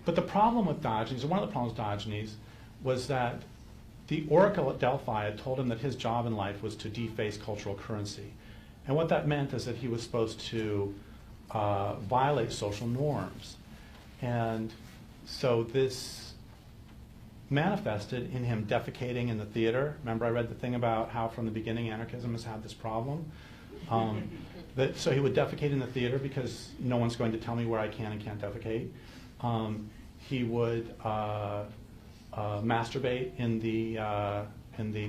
But the problem with Diogenes, or one of the problems with Diogenes, was that the oracle at Delphi had told him that his job in life was to deface cultural currency. And what that meant is that he was supposed to violate social norms. And so this manifested in him defecating in the theater. Remember I read the thing about how from the beginning anarchism has had this problem? So he would defecate in the theater because no one's going to tell me where I can and can't defecate. He would masturbate in the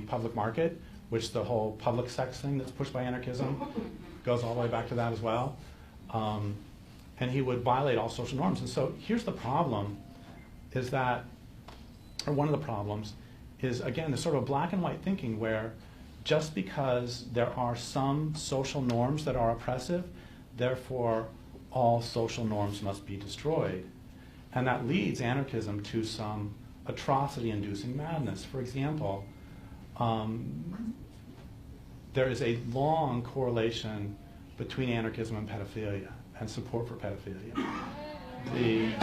public market, which the whole public sex thing that's pushed by anarchism goes all the way back to that as well. And he would violate all social norms. And so here's the problem, is that, or one of the problems, is again, this sort of black and white thinking where just because there are some social norms that are oppressive, therefore all social norms must be destroyed. And that leads anarchism to some atrocity-inducing madness. For example, there is a long correlation between anarchism and pedophilia and support for pedophilia. Wait.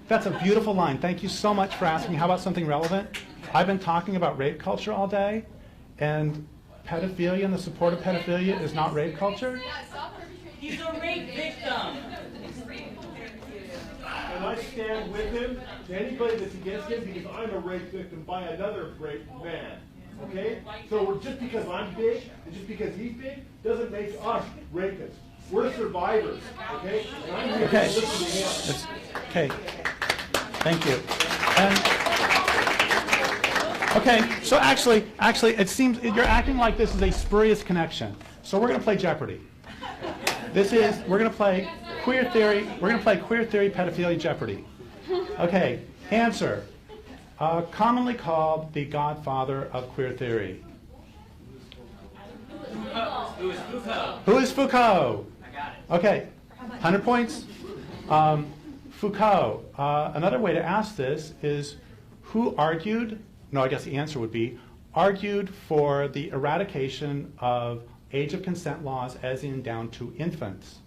That's a beautiful line. Thank you so much for asking. How about something relevant? I've been talking about rape culture all day, and pedophilia and the support of pedophilia is not rape culture? He's a rape victim. And I stand with him to anybody that's against him because I'm a rape victim by another rape man. Okay? So just because I'm big and just because he's big doesn't make us rapists. We're survivors. Okay? And I'm here to listen to him. Okay. Thank you. Okay, so actually, it seems you're acting like this is a spurious connection. So we're going to play Jeopardy. We're going to play queer theory. We're going to play queer theory, pedophilia, Jeopardy. Okay, answer. Commonly called the godfather of queer theory. Who is Foucault? Who is Foucault? I got it. Okay, 100 points. Foucault. Another way to ask this is who argued, no, I guess the answer would be, argued for the eradication of age of consent laws as in down to infants.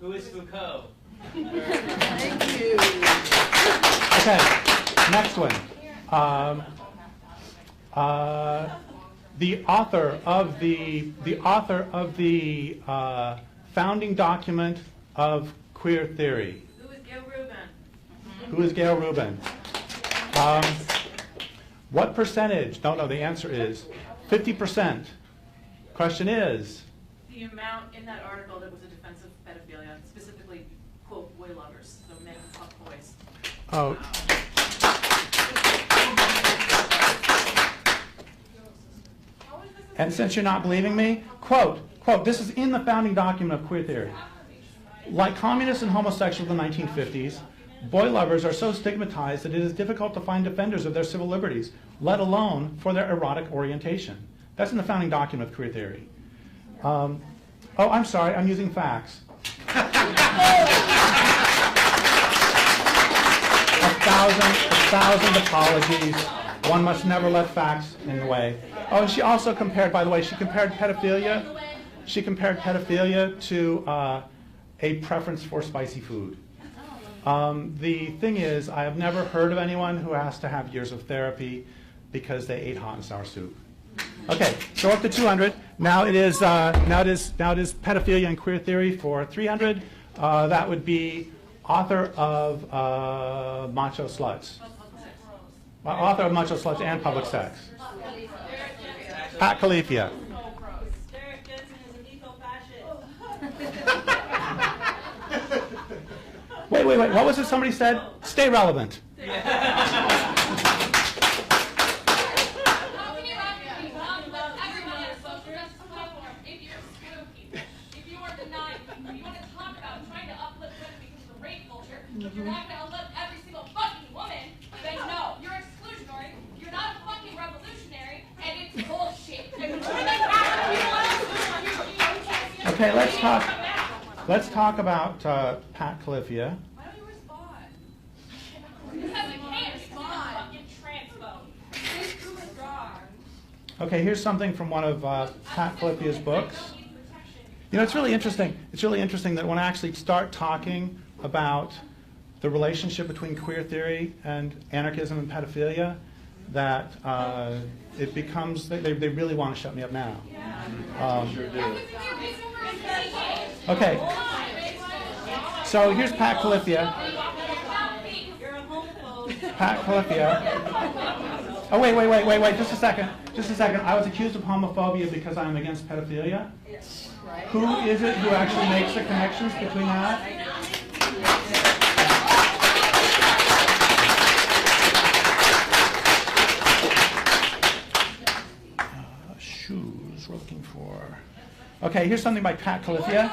Who is Foucault? Thank you. Okay, next one. The author of the founding document of queer theory. Who is Gail Rubin? Who is Gail Rubin? What percentage? No, the answer is 50%. Question is? The amount in that article that was a defense of pedophilia, specifically, quote, boy lovers, so men who fuck boys. Oh. And since you're not believing me, quote, this is in the founding document of queer theory. Like communists and homosexuals in the 1950s, boy lovers are so stigmatized that it is difficult to find defenders of their civil liberties, let alone for their erotic orientation. That's in the founding document of queer theory. Oh, I'm sorry, I'm using facts. A thousand apologies. One must never let facts in the way. Oh, and she also compared, by the way, she compared pedophilia to a preference for spicy food. The thing is, I have never heard of anyone who has to have years of therapy because they ate hot and sour soup. Okay, so up to 200. Now it is pedophilia and queer theory for 300. That would be author of Macho Sluts. Author of Macho Sluts and Public Sex. Pat Califia. Derrick Jensen is an eco-fascist. Wait. What was it somebody said? Stay relevant. You're not going to uplift every single fucking woman, then no, you're exclusionary, you're not a fucking revolutionary, and it's bullshit. Okay, let's talk about Pat Califia. Why don't you respond? Because I can't, because you're a fucking transphobe. Who withdraw? Okay, here's something from one of Pat Califia's books. You know, it's really interesting. It's really interesting that when I actually start talking about the relationship between queer theory and anarchism and pedophilia, that it becomes, they really want to shut me up now. Okay. So here's Pat Califia. You're a homophobe. Pat Califia. Oh, wait, just a second. Just a second. I was accused of homophobia because I'm against pedophilia. Who is it who actually makes the connections between that? Shoes we're looking for. Okay, here's something by Pat Califia.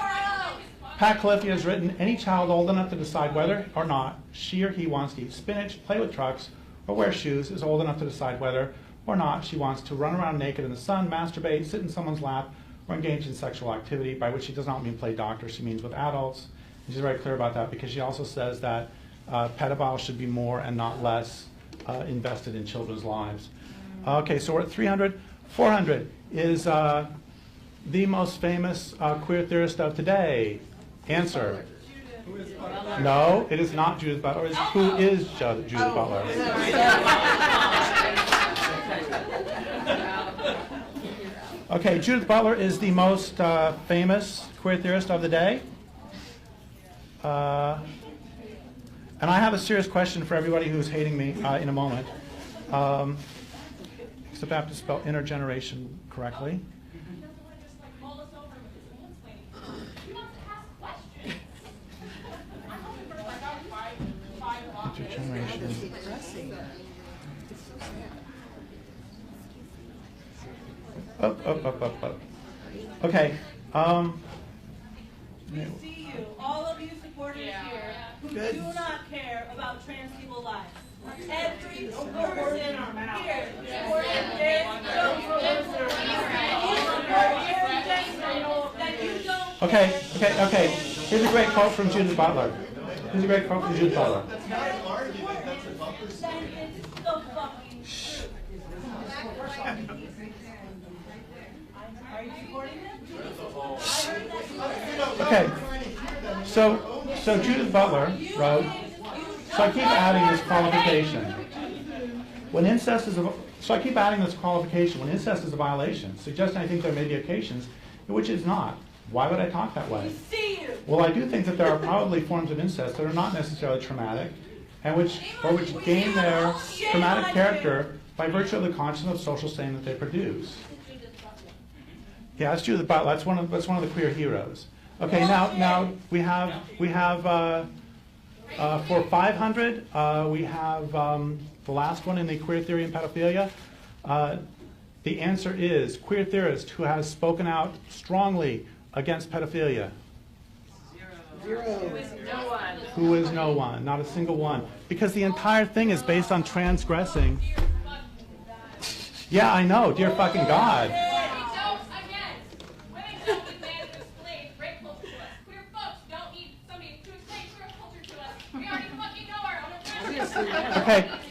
Pat Califia has written, any child old enough to decide whether or not she or he wants to eat spinach, play with trucks, or wear shoes is old enough to decide whether or not she wants to run around naked in the sun, masturbate, sit in someone's lap, or engage in sexual activity, by which she does not mean play doctor, she means with adults. And she's very clear about that because she also says that pedophiles should be more and not less invested in children's lives. Okay, so we're at 300. 400 is the most famous queer theorist of today. Answer. No, it is not Judith Butler. It's who is Judith Butler? Okay, Judith Butler is the most famous queer theorist of the day. And I have a serious question for everybody who's hating me in a moment. Except I have to spell intergeneration correctly. Intergeneration. Up. Okay. We see you, all of you supporters here, who do not care about trans people's lives. Every person here supports Okay. Here's a great quote from Judith Butler. Are you supporting them? Okay. So Judith Butler wrote, so I keep adding this qualification. When incest is a violation, suggesting I think there may be occasions in which it's not. Why would I talk that way? Well, I do think that there are probably forms of incest that are not necessarily traumatic, and which gain their traumatic character by virtue of the consciousness of social stain that they produce. Yeah, that's Judith Butler. That's one of the queer heroes. Okay, now we have for 500 we have the last one in the queer theory and pedophilia. The answer is queer theorist who has spoken out strongly against pedophilia. Zero. Who is no one. Who is no one, not a single one. Because the entire thing is based on transgressing. Yeah, I know, dear fucking God.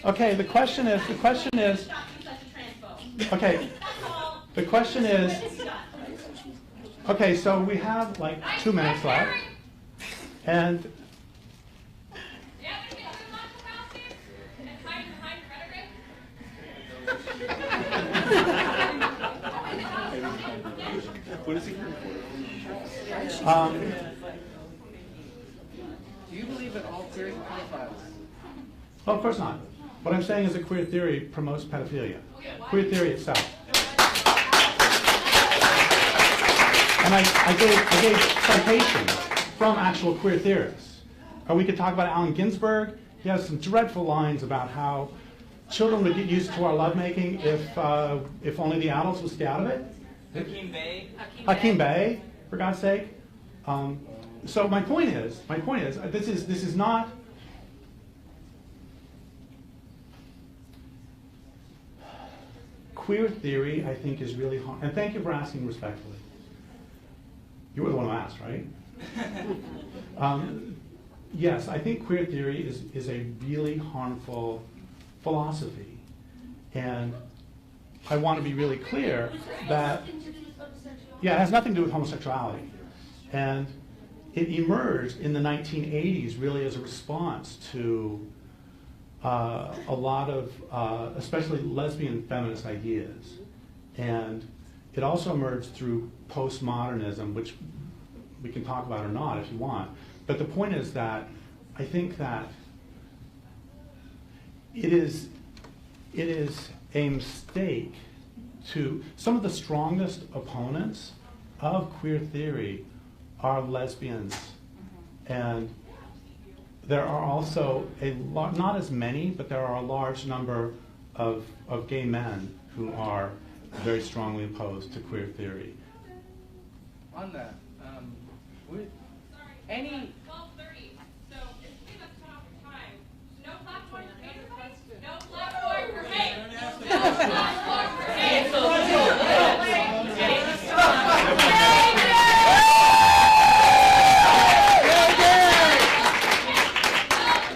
Okay, the question is, okay, so we have like 2 minutes left, and What is he here for? Do you believe in all queer pedophiles? well, of course not. What I'm saying is that queer theory promotes pedophilia. Queer theory itself. And I gave citations from actual queer theorists. Or we could talk about Allen Ginsberg. He has some dreadful lines about how children would get used to our lovemaking if only the adults would stay out of it. Hakim Bey, for God's sake. So my point is, this is not. Queer theory, I think, is really hard. And thank you for asking respectfully. You were the one who asked, right? Yes, I think queer theory is a really harmful philosophy. And I want to be really clear that, yeah, it has nothing to do with homosexuality. And it emerged in the 1980s really as a response to a lot of, especially lesbian feminist ideas. And it also emerged through postmodernism, which we can talk about or not if you want. But the point is that I think that it is a mistake to, some of the strongest opponents of queer theory are lesbians. And there are also not as many, but there are a large number of gay men who are very strongly opposed to queer theory. On that, any 12:30. So if we have cut off your time, no platform for hate. No platform for hate. No platform for hate. No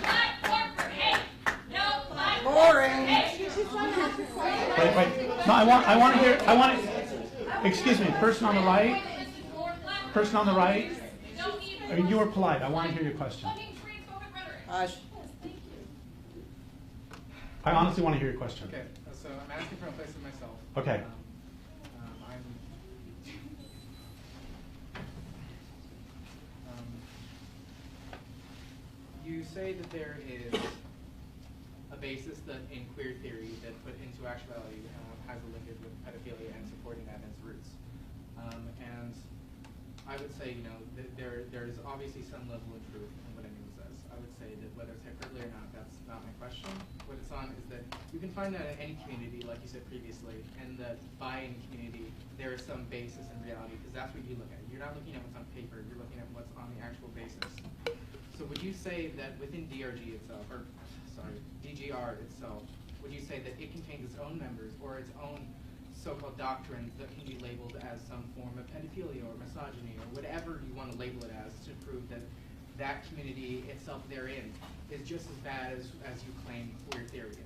platform for hate. No platform for hate. Wait. No, I want to, excuse me, person on the right. Person on the right. I mean, you were polite. I want to hear your question. Hush. I honestly want to hear your question. okay, so I'm asking from a place of myself. Okay. You say that there is a basis that in queer theory that put into actuality has a linkage with pedophilia and supporting that as roots. And I would say, there's obviously some level of truth in what anyone says. I would say that whether it's hyperbole or not, that's not my question. What it's on is that you can find that in any community, like you said previously, and that by any community, there is some basis in reality, because that's what you look at. You're not looking at what's on paper, you're looking at what's on the actual basis. So would you say that within DRG itself, or sorry, DGR itself, would you say that it contains its own members or its own so-called doctrines that can be labeled as some form of pedophilia or misogyny or whatever you want to label it as to prove that that community itself therein is just as bad as you claim queer theory is?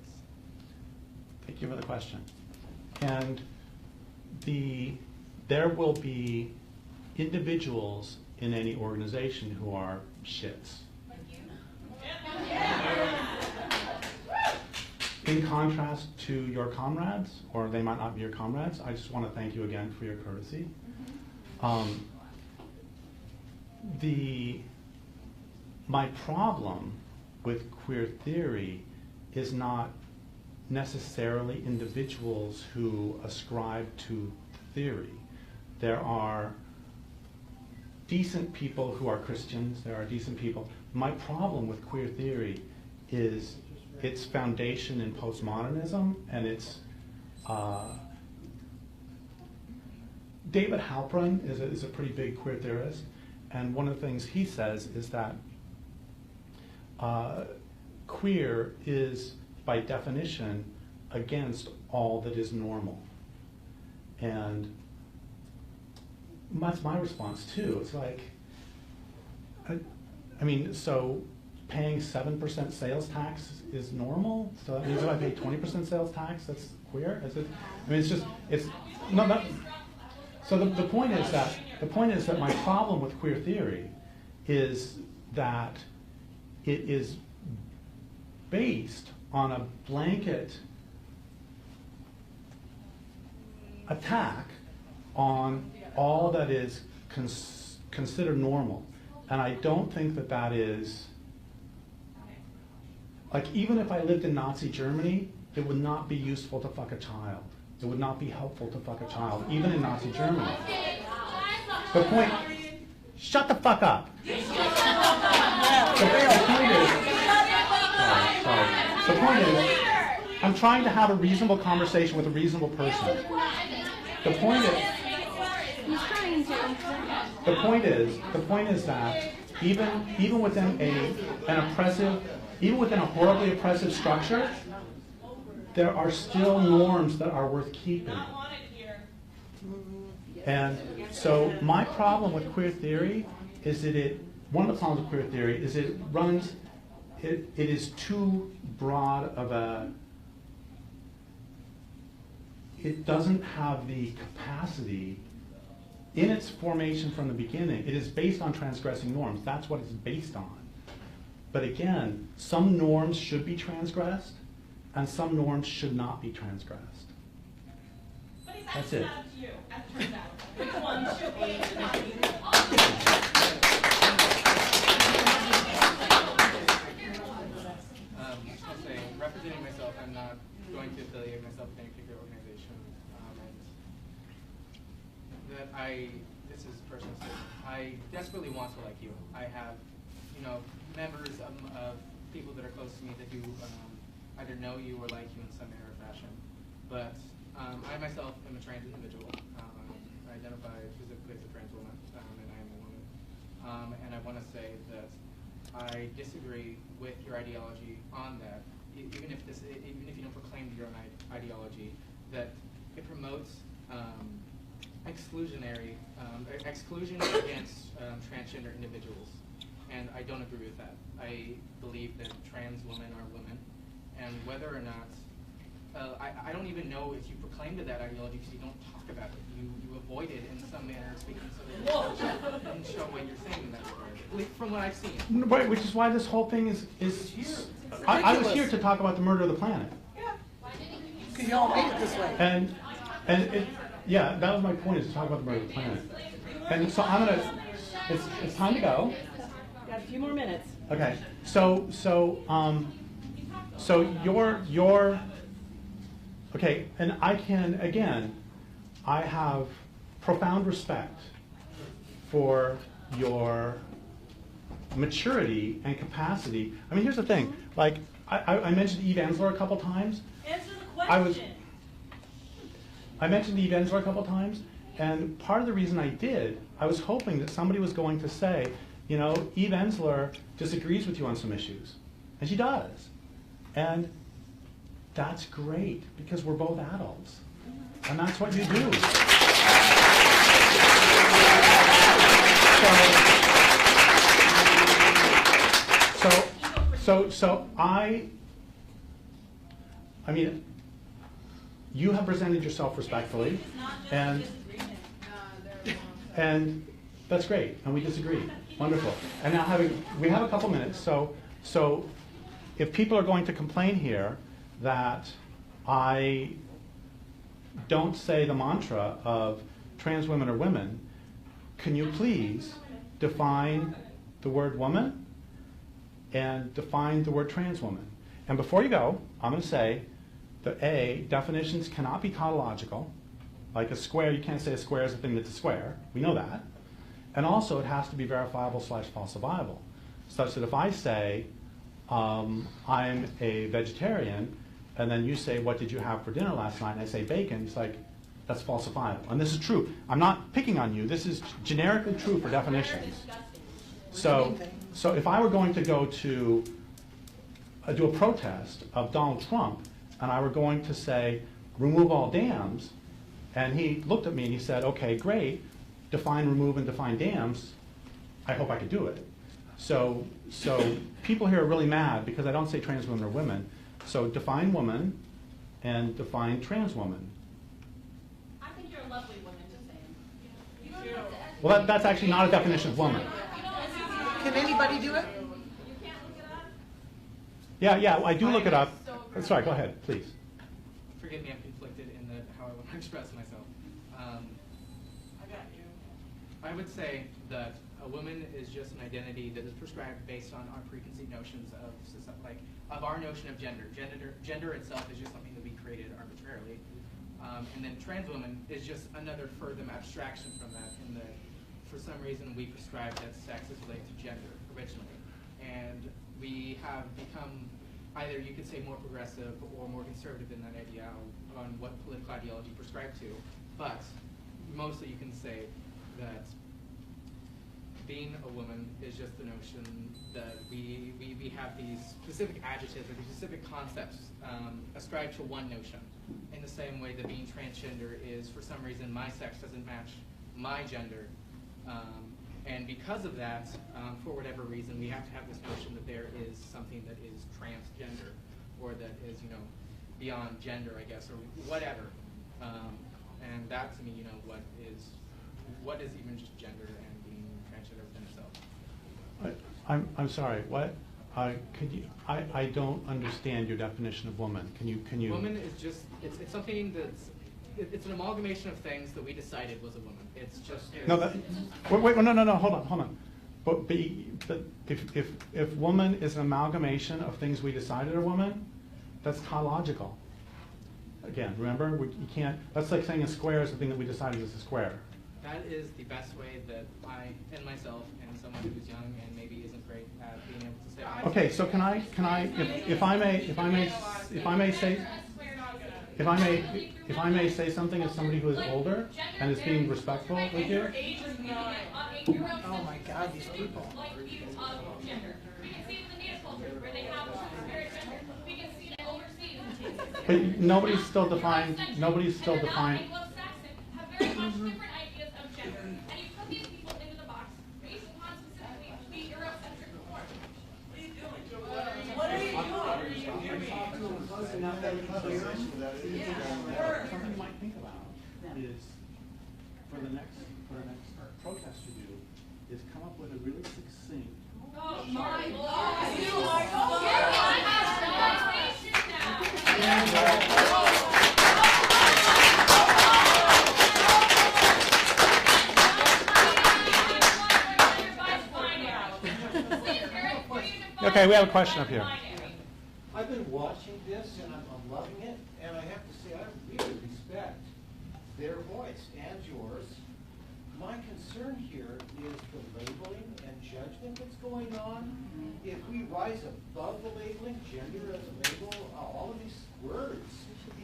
Thank you for the question. And there will be individuals in any organization who are shits. Like you? In contrast to your comrades, or they might not be your comrades, I just want to thank you again for your courtesy. My problem with queer theory is not necessarily individuals who ascribe to theory. There are decent people who are Christians, there are decent people. My problem with queer theory is its foundation in postmodernism, and its David Halpern is a pretty big queer theorist, and one of the things he says is that queer is, by definition, against all that is normal. And that's my response too. It's like, I mean, so paying 7% sales tax is normal? So that means if I pay 20% sales tax, that's queer? Is it? I mean, it's just, it's, no. So the point is that my problem with queer theory is that it is based on a blanket attack on all that is considered normal. And I don't think that that is, like, even if I lived in Nazi Germany, it would not be useful to fuck a child. It would not be helpful to fuck a child, even in Nazi Germany. The point, shut the fuck up. The point is, I'm trying to have a reasonable conversation with a reasonable person. The point is that even within a horribly oppressive structure, there are still norms that are worth keeping. And so my problem with queer theory is that one of the problems with queer theory is it is too broad of a, it doesn't have the capacity in its formation from the beginning, it is based on transgressing norms. That's what it's based on. But again, some norms should be transgressed, and some norms should not be transgressed. But he's That's asking it. that of you, as it turns out. Which one should be and should not be? I'll say, representing myself, I'm not going to affiliate myself with any particular organization. And that this is a personal statement, I desperately want to like you. I have, members of people that are close to me that do either know you or like you in some manner or fashion. But I myself am a trans individual. I identify physically as a trans woman, and I am a woman. And I want to say that I disagree with your ideology on that. Even if you don't proclaim your own ideology, that it promotes exclusion against transgender individuals, and I don't agree with that. I believe that trans women are women, and whether or not I don't even know if you proclaim to that ideology because you don't talk about it. You avoid it in some manner, speaking so that you don't show what you're saying in that regard. At least from what I've seen. Right, which is why this whole thing is I was here to talk about the murder of the planet. Because you all made it this way. And yeah, that was my point, is to talk about the murder of the planet. And so it's time to go. Got a few more minutes. Okay, so you're okay, and I have profound respect for your maturity and capacity. I mean, here's the thing, like, I mentioned Eve Ensler a couple times. Answer the question. I mentioned Eve Ensler a couple times, and part of the reason I did, I was hoping that somebody was going to say, Eve Ensler disagrees with you on some issues. And she does. And that's great, because we're both adults. And that's what you do. So I mean, you have presented yourself respectfully, and that's great, and we disagree. Wonderful. And now we have a couple minutes, so if people are going to complain here that I don't say the mantra of trans women are women, can you please define the word woman and define the word trans woman? And before you go, I'm going to say that definitions cannot be tautological. Like a square, you can't say a square is a thing that's a square. We know that. And also, it has to be verifiable / falsifiable, such that if I say I'm a vegetarian, and then you say, what did you have for dinner last night? And I say bacon, it's like, that's falsifiable. And this is true. I'm not picking on you. This is generically true for definitions. So if I were going to go to do a protest of Donald Trump, and I were going to say, remove all dams, and he looked at me and he said, okay, great, define remove and define dams, I hope I could do it. So people here are really mad because I don't say trans women are women. So define woman and define trans woman. I think you're a lovely woman, just saying. You don't have to. Well, that's actually not a definition of woman. Can anybody do it? You can't look it up. Yeah, I do look it up. Sorry, go ahead, please. Forgive me, I'm conflicted in how I want to express myself. I got you. I would say that a woman is just an identity that is prescribed based on our preconceived notions of our notion of gender. Gender itself is just something that we created arbitrarily. And then trans woman is just another further abstraction from that, in that for some reason we prescribe that sex is related to gender originally. And we have become either, you could say, more progressive or more conservative in that idea on what political ideology prescribed to. But mostly you can say that being a woman is just the notion that we have these specific adjectives or these specific concepts ascribed to one notion. In the same way that being transgender is, for some reason, my sex doesn't match my gender. And because of that, for whatever reason, we have to have this notion that there is something that is transgender, or that is, beyond gender, I guess, or whatever. And that, to me, what is what is even just gender and being transgender within itself. I'm sorry, what? Could you, I don't understand your definition of woman. Can you? Woman is just, it's something that's, it's an amalgamation of things that we decided was a woman. It's just. No, no, hold on. But if woman is an amalgamation of things we decided are woman, that's tautological. Again, remember, you can't, that's like saying a square is the thing that we decided is a square. That is the best way that I, and myself, and someone who's young and maybe isn't great at being able to say. Okay, so can I, if I may say something as somebody who is older and is being respectful with you? Oh my God, these people. Like views of gender. We can see it in the Native culture where they have transparent gender. We can see it overseas. But nobody's still defined. Anglo-Saxon have very much different ideas of gender, and you put these people into the box based upon specifically the Eurocentric form. What are you doing? Something you might think about is for the next protest to do is come up with a really succinct. Oh my God! You are Okay, we have a question up here. I've been watching this and I'm loving it, and I have to say I really respect their voice and yours. My concern here is the labeling and judgment that's going on. If we rise above the labeling, gender as a label, all of these words,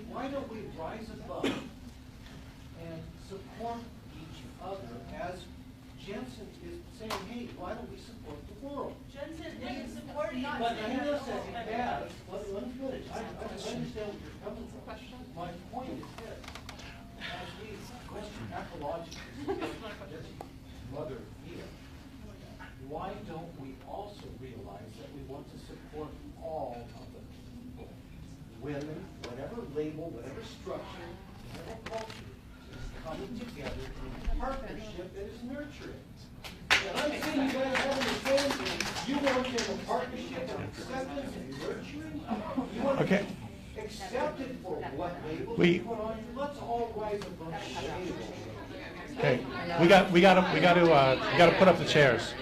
why don't we rise above and support each other as Jensen is saying, hey, why don't we support the world? Jensen isn't supporting us. But hang on a second, Dad, let me finish. I understand where you're coming from. My point is this. As we question ecologically, mother here, why don't we also realize that we want to support all of the people, women, whatever label, whatever structure, whatever culture, is coming together in a partnership that is nurturing. And I'm saying you guys have the same thing. You want in a partnership of acceptance and nurturing. You want to be accepted for what labels you put on you. Let's all rise above the labels. Okay, we got to put up the chairs.